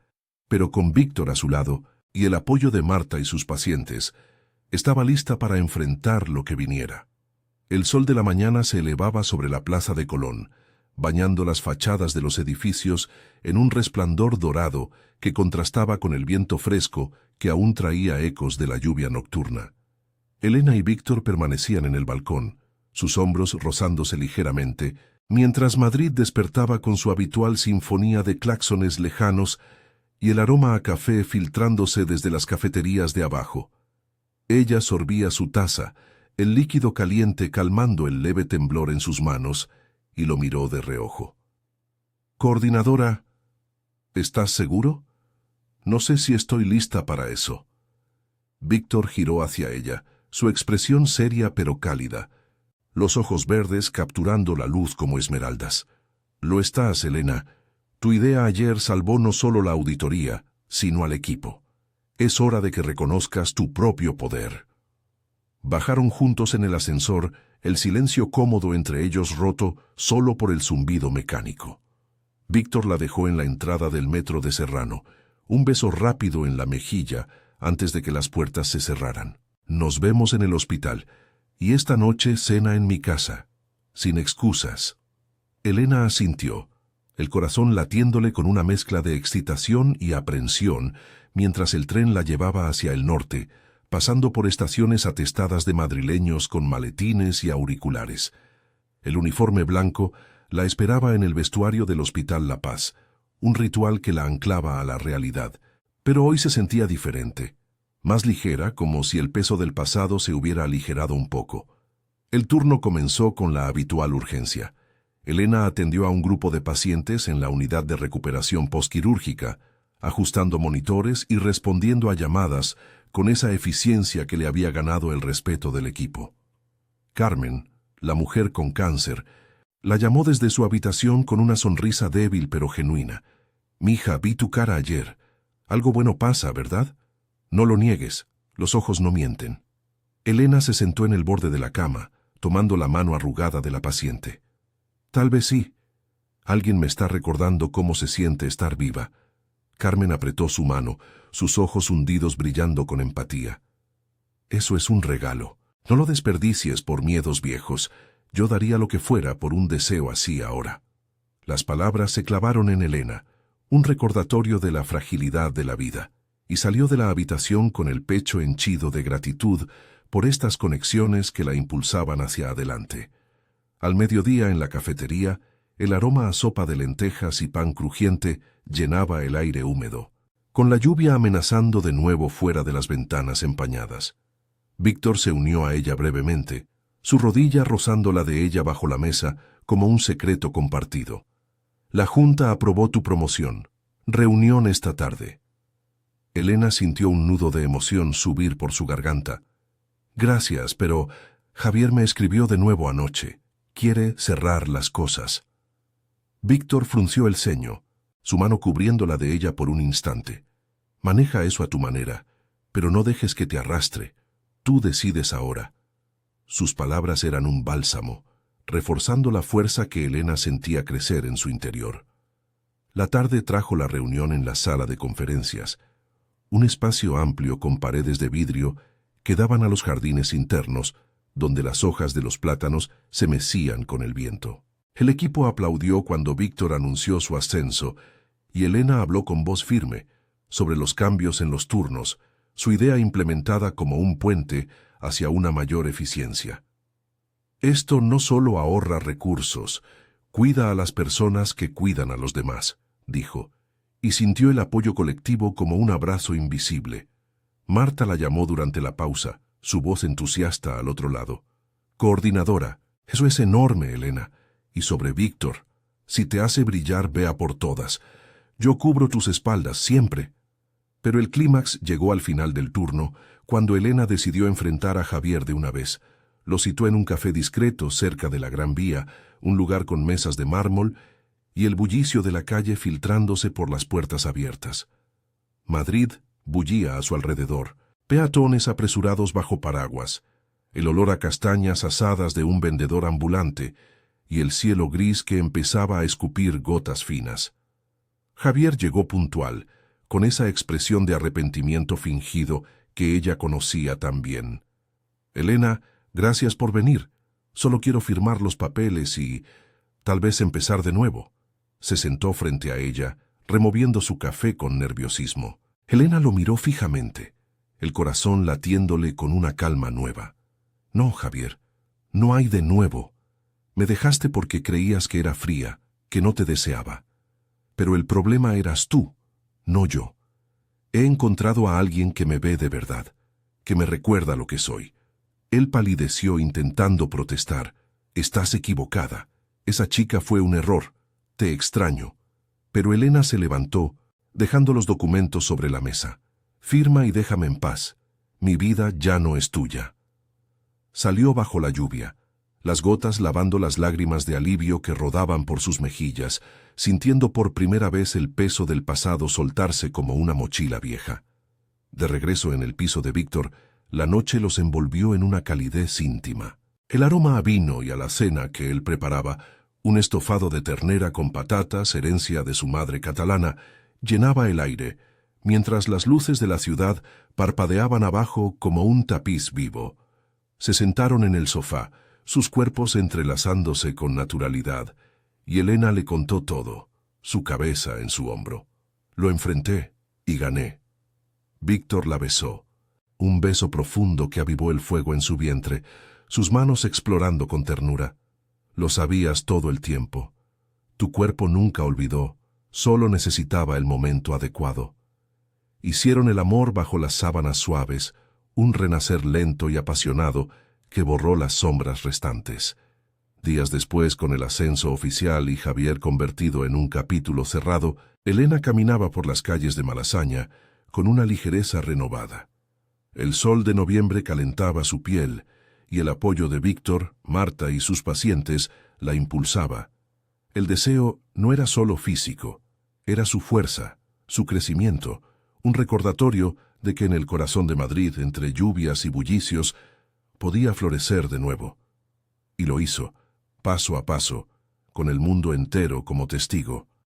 Pero con Víctor a su lado, y el apoyo de Marta y sus pacientes, estaba lista para enfrentar lo que viniera. El sol de la mañana se elevaba sobre la plaza de Colón, bañando las fachadas de los edificios en un resplandor dorado que contrastaba con el viento fresco que aún traía ecos de la lluvia nocturna. Elena y Víctor permanecían en el balcón, sus hombros rozándose ligeramente, mientras Madrid despertaba con su habitual sinfonía de claxones lejanos y el aroma a café filtrándose desde las cafeterías de abajo. Ella sorbía su taza, el líquido caliente calmando el leve temblor en sus manos, y lo miró de reojo. «Coordinadora, ¿Estás seguro? No sé si estoy lista para eso. Víctor giró hacia ella, su expresión seria pero cálida, los ojos verdes capturando la luz como esmeraldas. Lo estás, Elena. Tu idea ayer salvó no solo la auditoría, sino al equipo. Es hora de que reconozcas tu propio poder. Bajaron juntos en el ascensor, el silencio cómodo entre ellos roto solo por el zumbido mecánico. Víctor la dejó en la entrada del metro de Serrano, un beso rápido en la mejilla antes de que las puertas se cerraran. Nos vemos en el hospital, y esta noche cena en mi casa, sin excusas. Elena asintió, el corazón latiéndole con una mezcla de excitación y aprensión, mientras el tren la llevaba hacia el norte, pasando por estaciones atestadas de madrileños con maletines y auriculares. El uniforme blanco la esperaba en el vestuario del Hospital La Paz, un ritual que la anclaba a la realidad, pero hoy se sentía diferente, más ligera, como si el peso del pasado se hubiera aligerado un poco. El turno comenzó con la habitual urgencia. Elena atendió a un grupo de pacientes en la unidad de recuperación postquirúrgica, ajustando monitores y respondiendo a llamadas con esa eficiencia que le había ganado el respeto del equipo. Carmen, la mujer con cáncer, la llamó desde su habitación con una sonrisa débil pero genuina. «Mija, vi tu cara ayer. Algo bueno pasa, ¿verdad? No lo niegues, los ojos no mienten». Elena se sentó en el borde de la cama, tomando la mano arrugada de la paciente. «Tal vez sí. Alguien me está recordando cómo se siente estar viva». Carmen apretó su mano, sus ojos hundidos brillando con empatía. «Eso es un regalo. No lo desperdicies por miedos viejos. Yo daría lo que fuera por un deseo así ahora». Las palabras se clavaron en Elena, un recordatorio de la fragilidad de la vida, y salió de la habitación con el pecho henchido de gratitud por estas conexiones que la impulsaban hacia adelante. Al mediodía en la cafetería, el aroma a sopa de lentejas y pan crujiente llenaba el aire húmedo, con la lluvia amenazando de nuevo fuera de las ventanas empañadas. Víctor se unió a ella brevemente, su rodilla rozando la de ella bajo la mesa como un secreto compartido. «La Junta aprobó tu promoción. Reunión esta tarde». Elena sintió un nudo de emoción subir por su garganta. «Gracias, pero Javier me escribió de nuevo anoche. Quiere cerrar las cosas». Víctor frunció el ceño, su mano cubriéndola de ella por un instante. «Maneja eso a tu manera, pero no dejes que te arrastre. Tú decides ahora». Sus palabras eran un bálsamo, reforzando la fuerza que Elena sentía crecer en su interior. La tarde trajo la reunión en la sala de conferencias, un espacio amplio con paredes de vidrio que daban a los jardines internos, donde las hojas de los plátanos se mecían con el viento. El equipo aplaudió cuando Víctor anunció su ascenso, y Elena habló con voz firme sobre los cambios en los turnos, su idea implementada como un puente hacia una mayor eficiencia. «Esto no solo ahorra recursos, cuida a las personas que cuidan a los demás», dijo, y sintió el apoyo colectivo como un abrazo invisible. Marta la llamó durante la pausa, su voz entusiasta al otro lado. «Coordinadora, eso es enorme, Elena. Y sobre Víctor, si te hace brillar, vea por todas. Yo cubro tus espaldas, siempre». Pero el clímax llegó al final del turno, cuando Elena decidió enfrentar a Javier de una vez. Lo situó en un café discreto cerca de la Gran Vía, un lugar con mesas de mármol y el bullicio de la calle filtrándose por las puertas abiertas. Madrid bullía a su alrededor, peatones apresurados bajo paraguas, el olor a castañas asadas de un vendedor ambulante y el cielo gris que empezaba a escupir gotas finas. Javier llegó puntual, con esa expresión de arrepentimiento fingido que ella conocía tan bien. «Elena, gracias por venir. Solo quiero firmar los papeles y tal vez empezar de nuevo». Se sentó frente a ella, removiendo su café con nerviosismo. Elena lo miró fijamente, el corazón latiéndole con una calma nueva. «No, Javier, no hay de nuevo. Me dejaste porque creías que era fría, que no te deseaba. Pero el problema eras tú, no yo. He encontrado a alguien que me ve de verdad, que me recuerda lo que soy». Él palideció intentando protestar. «Estás equivocada. Esa chica fue un error. Te extraño». Pero Elena se levantó, dejando los documentos sobre la mesa. «Firma y déjame en paz. Mi vida ya no es tuya». Salió bajo la lluvia, las gotas lavando las lágrimas de alivio que rodaban por sus mejillas, sintiendo por primera vez el peso del pasado soltarse como una mochila vieja. De regreso en el piso de Víctor, la noche los envolvió en una calidez íntima. El aroma a vino y a la cena que él preparaba, un estofado de ternera con patatas, herencia de su madre catalana, llenaba el aire, mientras las luces de la ciudad parpadeaban abajo como un tapiz vivo. Se sentaron en el sofá, sus cuerpos entrelazándose con naturalidad, y Elena le contó todo, su cabeza en su hombro. «Lo enfrenté y gané». Víctor la besó, un beso profundo que avivó el fuego en su vientre, sus manos explorando con ternura. «Lo sabías todo el tiempo. Tu cuerpo nunca olvidó, solo necesitaba el momento adecuado». Hicieron el amor bajo las sábanas suaves, un renacer lento y apasionado que borró las sombras restantes. Días después, con el ascenso oficial y Javier convertido en un capítulo cerrado, Elena caminaba por las calles de Malasaña con una ligereza renovada. El sol de noviembre calentaba su piel y el apoyo de Víctor, Marta y sus pacientes la impulsaba. El deseo no era solo físico, era su fuerza, su crecimiento, un recordatorio de que en el corazón de Madrid, entre lluvias y bullicios, podía florecer de nuevo. Y lo hizo, paso a paso, con el mundo entero como testigo.